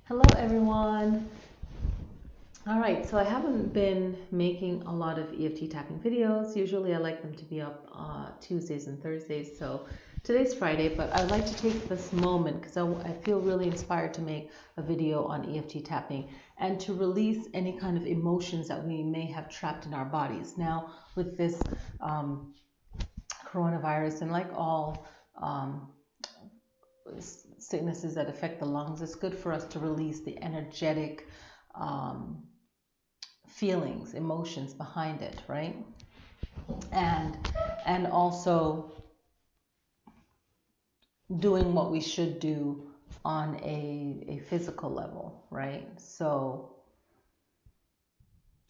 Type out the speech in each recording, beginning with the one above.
Hello everyone. All right, so I haven't been making a lot of EFT tapping videos. Usually I like them to be up Tuesdays and Thursdays. So today's Friday, but I'd like to take this moment because I feel really inspired to make a video on EFT tapping and to release any kind of emotions that we may have trapped in our bodies. Now with this coronavirus, and like all sicknesses that affect the lungs, it's good for us to release the energetic feelings, emotions behind it, right? And also doing what we should do on a physical level, right? So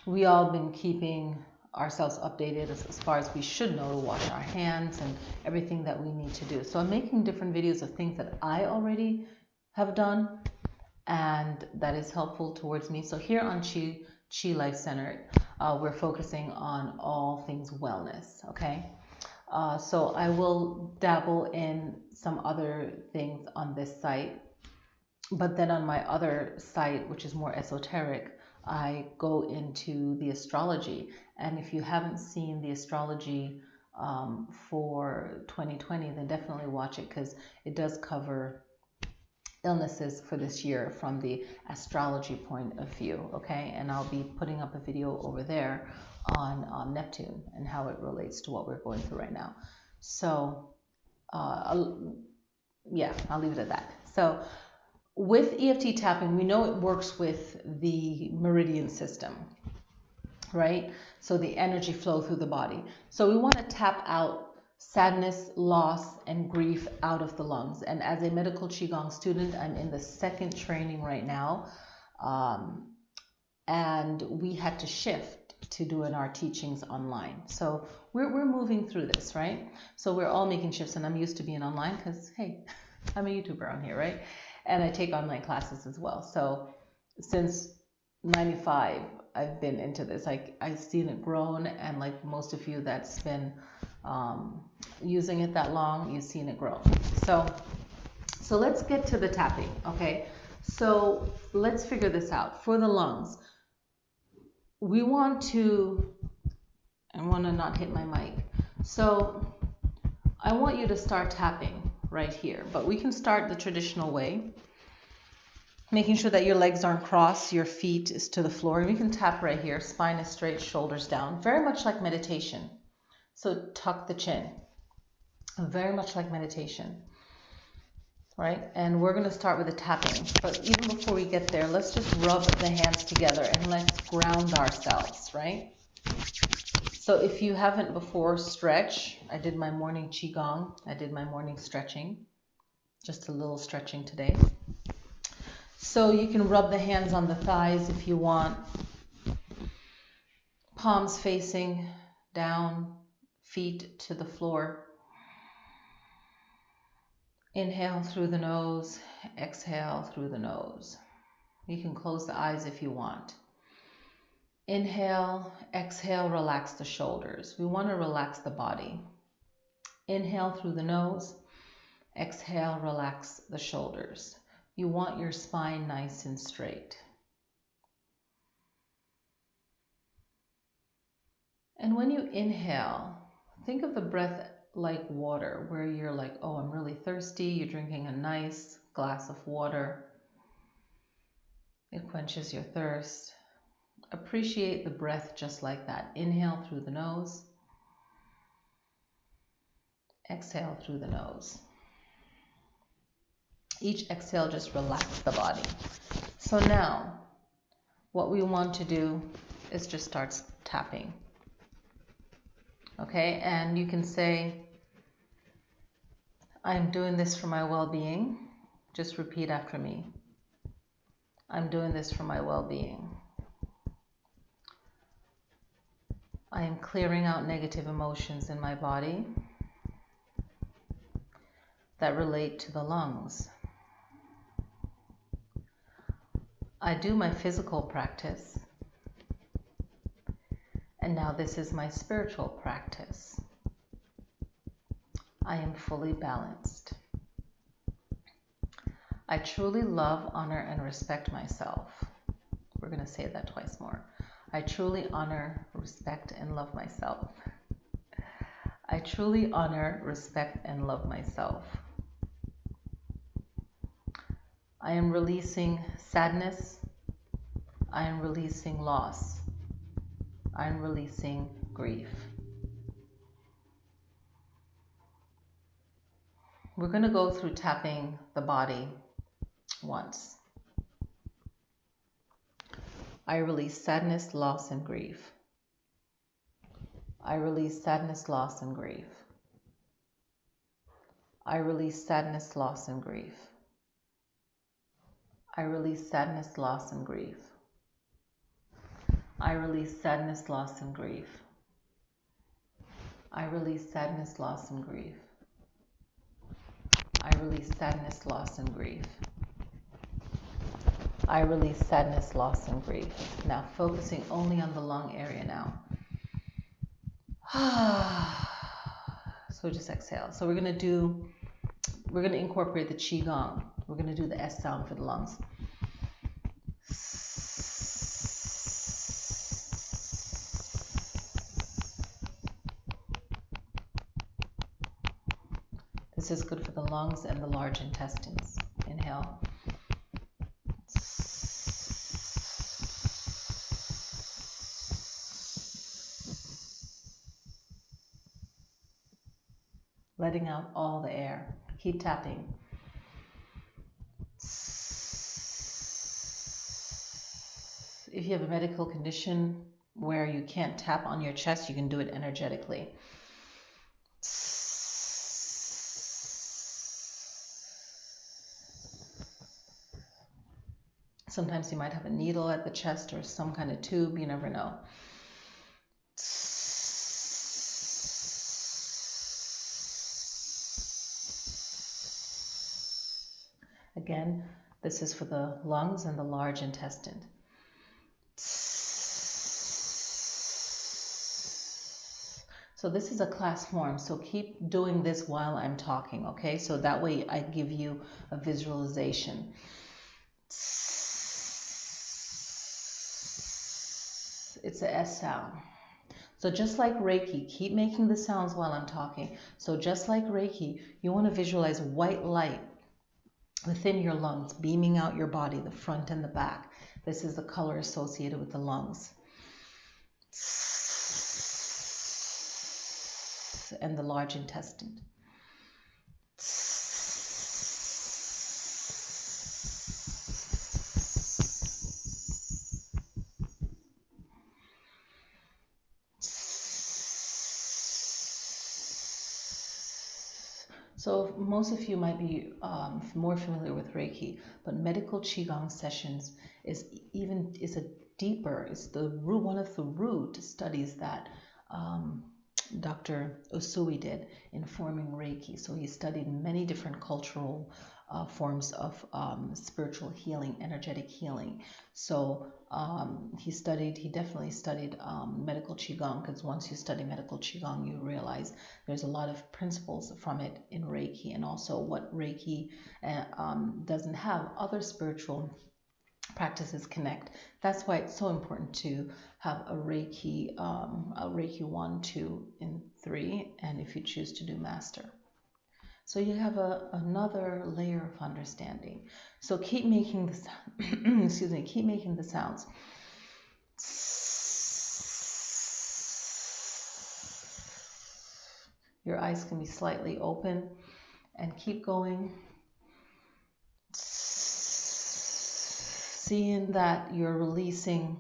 we all been keeping ourselves updated as far as we should know to wash our hands and everything that we need to do. So I'm making different videos of things that I already have done and that is helpful towards me. So here on Chi Life Center, we're focusing on all things wellness, okay? So I will dabble in some other things on this site, but then on my other site, which is more esoteric, I go into the astrology. And if you haven't seen the astrology for 2020, then definitely watch it because it does cover illnesses for this year from the astrology point of view, okay? And I'll be putting up a video over there on Neptune and how it relates to what we're going through right now. So yeah, I'll leave it at that. So with EFT tapping, we know it works with the meridian system, right? So the energy flow through the body. So we want to tap out sadness, loss, and grief out of the lungs. And as a medical Qigong student, I'm in the second training right now. And we had to shift to doing our teachings online. So we're moving through this, right? So we're all making shifts, and I'm used to being online because, hey, I'm a YouTuber on here, right? And I take online classes as well. So since 95, I've been into this. I've seen it grown, and like most of you that's been using it that long, you've seen it grow. So let's get to the tapping, okay? So let's figure this out. For the lungs, we want to, I want to not hit my mic. So I want you to start tapping right here, but we can start the traditional way, making sure that your legs aren't crossed, your feet is to the floor. And we can tap right here, spine is straight, shoulders down, very much like meditation. So tuck the chin, very much like meditation, right? And we're going to start with the tapping. But even before we get there, let's just rub the hands together and let's ground ourselves, right? So if you haven't before, stretch. I did my morning Qigong. I did my morning stretching. Just a little stretching today. So you can rub the hands on the thighs if you want. Palms facing down, feet to the floor. Inhale through the nose, exhale through the nose. You can close the eyes if you want. Inhale, exhale, relax the shoulders. We want to relax the body. Inhale through the nose, exhale, relax the shoulders. You want your spine nice and straight. And when you inhale, think of the breath like water, where you're like, oh, I'm really thirsty. You're drinking a nice glass of water. It quenches your thirst. Appreciate the breath just like that. Inhale through the nose. Exhale through the nose. Each exhale, just relax the body. So now, what we want to do is just start tapping. Okay, and you can say, I'm doing this for my well-being. Just repeat after me. I'm doing this for my well-being. I am clearing out negative emotions in my body that relate to the lungs. I do my physical practice, and now this is my spiritual practice. I am fully balanced. I truly love, honor, and respect myself. We're going to say that twice more. I truly honor, respect, and love myself. I truly honor, respect, and love myself. I am releasing sadness. I am releasing loss. I am releasing grief. We're going to go through tapping the body once. I release sadness, loss, and grief. I release sadness, loss, and grief. I release sadness, loss, and grief. I release sadness, loss, and grief. I release sadness, loss, and grief. I release sadness, loss, and grief. I release sadness, loss, and grief. I release sadness, loss, and grief. Now focusing only on the lung area now. So just exhale. So we're going to incorporate the Qigong. We're going to do the S sound for the lungs. This is good for the lungs and the large intestines. Inhale. Letting out all the air. Keep tapping. If you have a medical condition where you can't tap on your chest, you can do it energetically. Sometimes you might have a needle at the chest or some kind of tube, you never know. Again, this is for the lungs and the large intestine. So this is a class form, so keep doing this while I'm talking, okay? So that way I give you a visualization. It's a S sound. So just like Reiki, keep making the sounds while I'm talking. So just like Reiki, you want to visualize white light within your lungs, beaming out your body, the front and the back. This is the color associated with the lungs. And the large intestine. So most of you might be more familiar with Reiki, but medical Qigong sessions is a deeper, it's one of the root studies that Dr. Usui did in forming Reiki. So he studied many different cultural forms of spiritual healing, energetic healing. So he definitely studied medical Qigong, because once you study medical Qigong, you realize there's a lot of principles from it in Reiki, and also what Reiki doesn't have, other spiritual practices connect. That's why it's so important to have a Reiki 1, 2, and 3, and if you choose to do master. So you have another layer of understanding. So keep making the excuse me, keep making the sounds. Your eyes can be slightly open and keep going. Seeing that you're releasing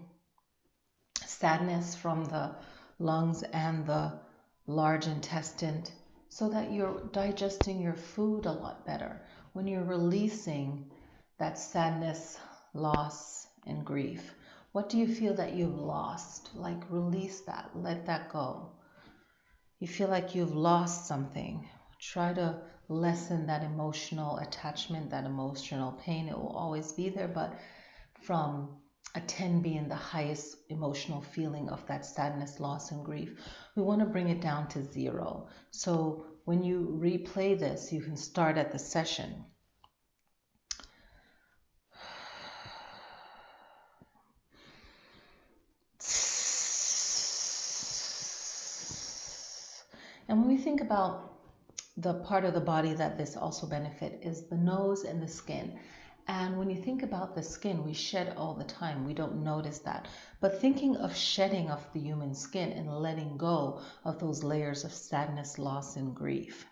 sadness from the lungs and the large intestine, so that you're digesting your food a lot better. When you're releasing that sadness, loss, and grief, what do you feel that you've lost? Like, release that, let that go. You feel like you've lost something. Try to lessen that emotional attachment, that emotional pain. It will always be there, but from a 10 being the highest emotional feeling of that sadness, loss, and grief, we want to bring it down to 0. So when you replay this, you can start at the session And when we think about the part of the body that this also benefit is the nose and the skin. And when you think about the skin, we shed all the time. We don't notice that. But thinking of shedding of the human skin and letting go of those layers of sadness, loss, and grief.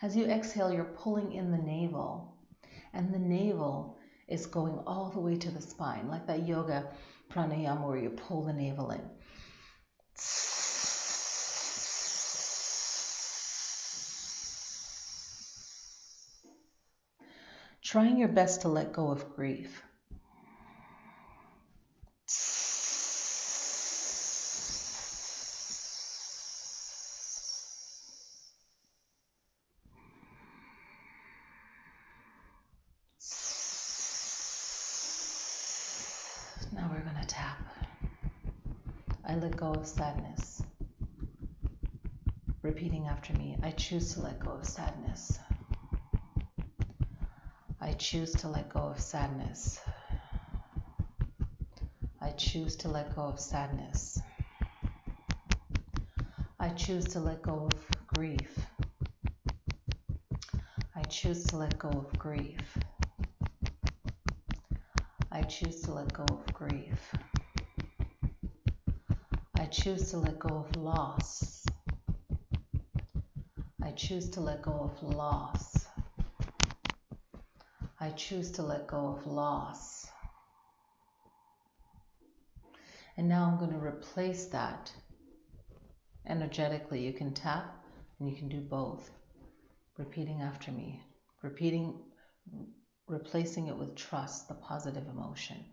As you exhale, you're pulling in the navel, and the navel is going all the way to the spine, like that yoga pranayama where you pull the navel in. Trying your best to let go of grief. Now we're going to tap. I let go of sadness. Repeating after me, I choose to let go of sadness. I choose to let go of sadness. I choose to let go of sadness. I choose to let go of grief. I choose to let go of grief. I choose to let go of grief. I choose to let go of loss. I choose to let go of loss. I choose to let go of loss. And now I'm going to replace that energetically. You can tap and you can do both. Repeating after me. Replacing it with trust, the positive emotion.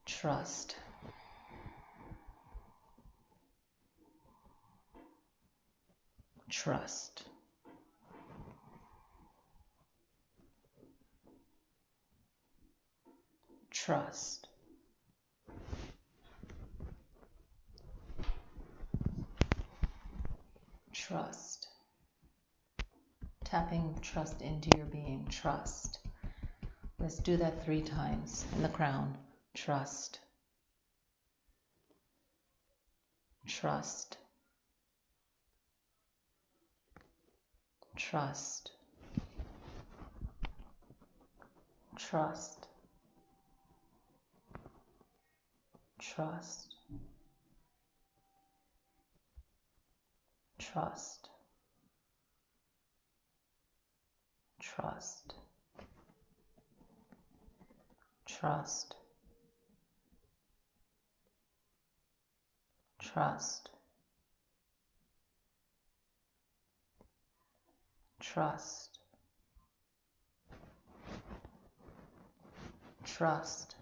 Trust. Trust. Trust. Trust. Tapping trust into your being. Trust. Let's do that 3 times in the crown. Trust. Trust. Trust. Trust. Trust. Trust. Trust. Trust. Trust. Trust. Trust.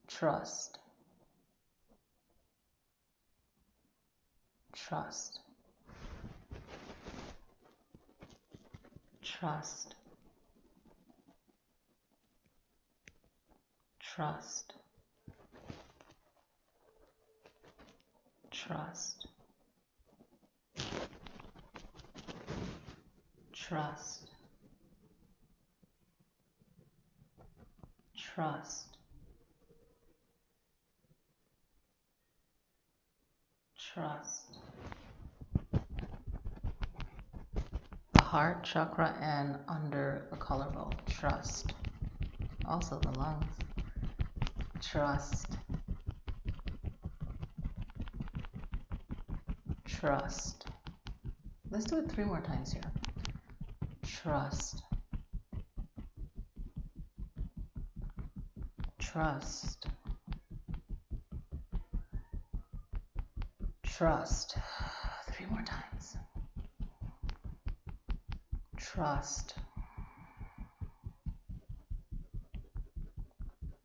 Trust. Trust. Trust. Trust. Trust. Trust. Trust. Trust. The heart chakra and under the collarbone. Trust. Also the lungs. Trust. Trust. Let's do it 3 more times here. Trust. Trust. Trust. 3 more times. Trust.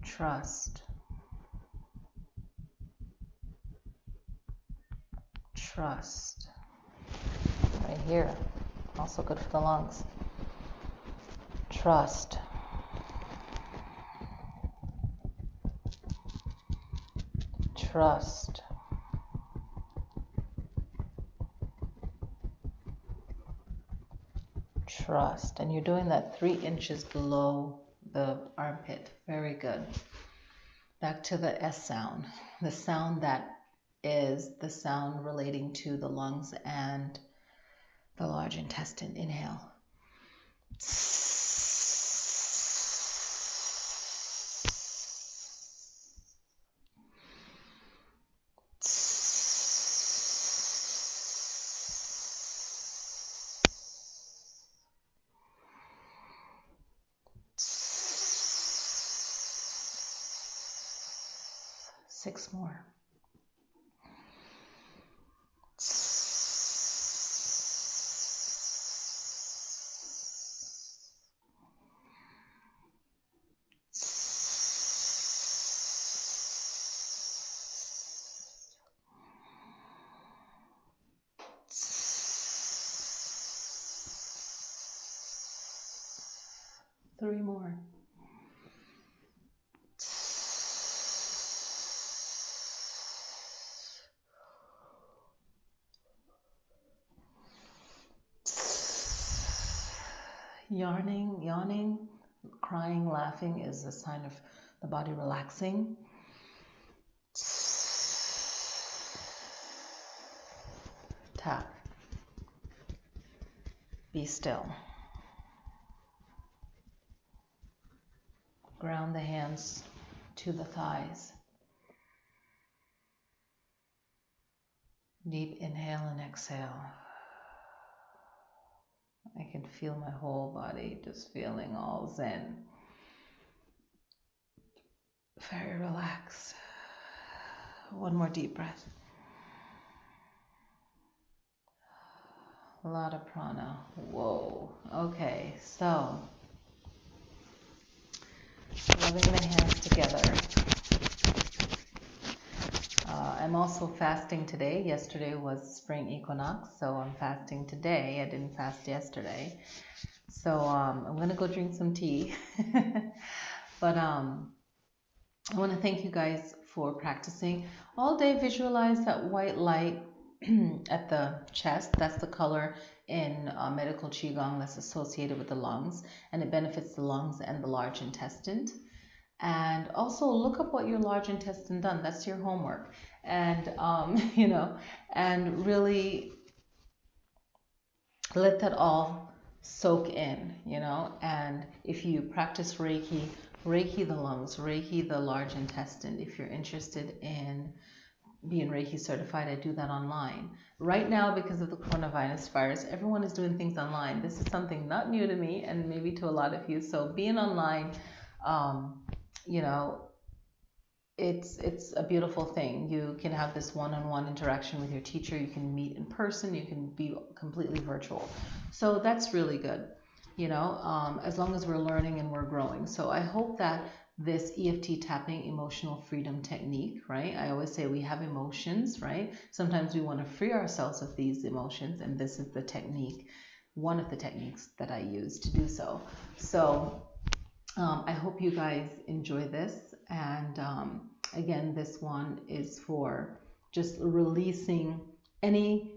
Trust. Trust. Right here. Also good for the lungs. Trust. Trust. thrust. And you're doing that 3 inches below the armpit. Very good. Back to the S sound, the sound that is the sound relating to the lungs and the large intestine. Inhale. 6 more. 3 more. 4. Yawning, crying, laughing is a sign of the body relaxing. Tap. Be still. Ground the hands to the thighs. Deep inhale and exhale. I can feel my whole body just feeling all zen. Very relaxed. 1 more deep breath. A lot of prana. Whoa. Okay, so rubbing the hands together. I'm also fasting today. Yesterday was spring equinox, so I'm fasting today. I didn't fast yesterday. So I'm going to go drink some tea. But I want to thank you guys for practicing. All day visualize that white light at the chest. That's the color in medical Qigong that's associated with the lungs, and it benefits the lungs and the large intestine. And also look up what your large intestine done. That's your homework. And and really let that all soak in, and if you practice Reiki the lungs, Reiki the large intestine. If you're interested in being Reiki certified, I do that online. Right now, because of the coronavirus, everyone is doing things online. This is something not new to me and maybe to a lot of you. So being online, it's a beautiful thing. You can have this one-on-one interaction with your teacher. You can meet in person. You can be completely virtual. So that's really good, as long as we're learning and we're growing. So I hope that this EFT tapping, emotional freedom technique, right? I always say we have emotions, right? Sometimes we want to free ourselves of these emotions, and this is the technique, one of the techniques that I use to do so. So I hope you guys enjoy this. And again, this one is for just releasing any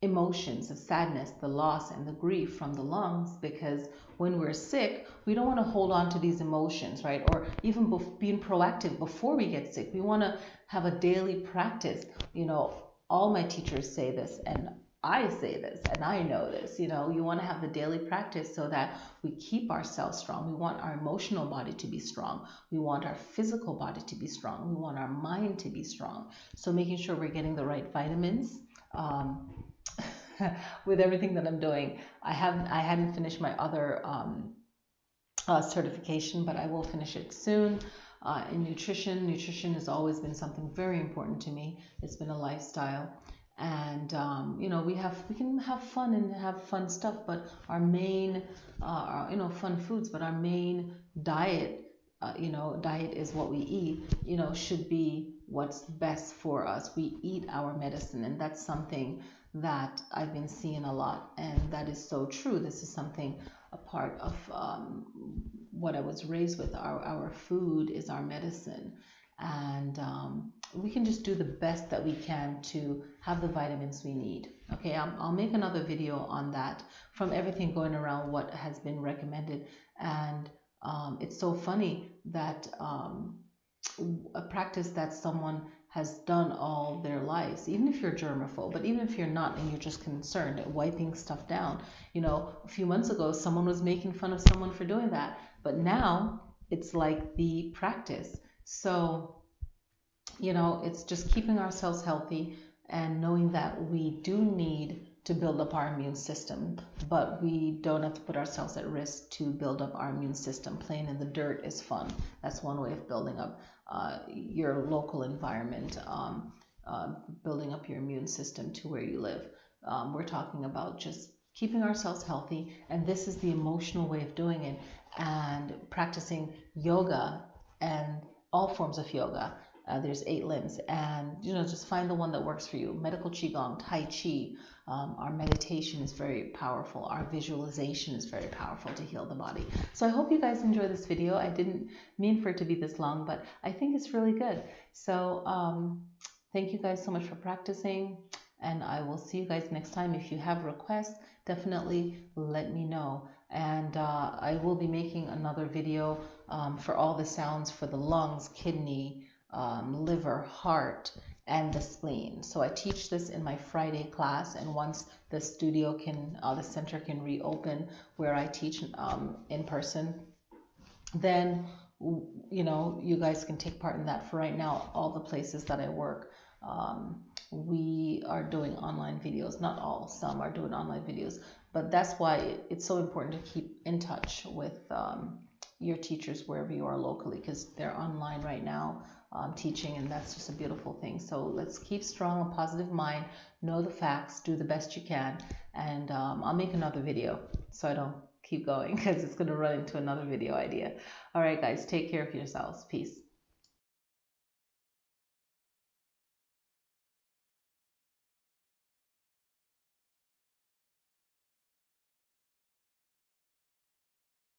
emotions, the sadness, the loss, and the grief from the lungs, because when we're sick, we don't want to hold on to these emotions, right? Or even being proactive before we get sick. We want to have a daily practice. All my teachers say this, and I say this, and I know this, you want to have the daily practice so that we keep ourselves strong. We want our emotional body to be strong. We want our physical body to be strong. We want our mind to be strong. So making sure we're getting the right vitamins, with everything that I'm doing. I hadn't finished my other certification, but I will finish it soon. In nutrition has always been something very important to me. It's been a lifestyle, and we can have fun and have fun stuff, but our main fun foods, but our main diet, diet is what we eat, should be what's best for us. We eat our medicine, and that's something that I've been seeing a lot, and that is so true. This is something, a part of what I was raised with. Our food is our medicine, and we can just do the best that we can to have the vitamins we need. Okay, I'll make another video on that, from everything going around what has been recommended. And it's so funny that a practice that someone has done all their lives, even if you're germaphobe, but even if you're not and you're just concerned at wiping stuff down, you know, a few months ago someone was making fun of someone for doing that, but now it's like the practice. So, you know, it's just keeping ourselves healthy and knowing that we do need to build up our immune system, but we don't have to put ourselves at risk to build up our immune system. Playing in the dirt is fun. That's one way of building up your local environment, building up your immune system to where you live. We're talking about just keeping ourselves healthy, and this is the emotional way of doing it, and practicing yoga and all forms of yoga. There's 8 limbs, and you know, just find the one that works for you. Medical qigong, tai chi, our meditation is very powerful. Our visualization is very powerful to heal the body. So I hope you guys enjoy this video. I didn't mean for it to be this long, but I think it's really good. So thank you guys so much for practicing, and I will see you guys next time. If you have requests, definitely let me know. And I will be making another video for all the sounds for the lungs, kidney, liver, heart, and the spleen. So I teach this in my Friday class, and once the studio can, the center can reopen where I teach in person, then you know, you guys can take part in that. For right now, all the places that I work, we are doing online videos. Not all, some are doing online videos, but that's why it's so important to keep in touch with your teachers wherever you are locally, because they're online right now teaching, and that's just a beautiful thing. So let's keep strong, a positive mind, know the facts, do the best you can, and I'll make another video so I don't keep going, because it's going to run into another video idea. All right, guys, take care of yourselves. Peace.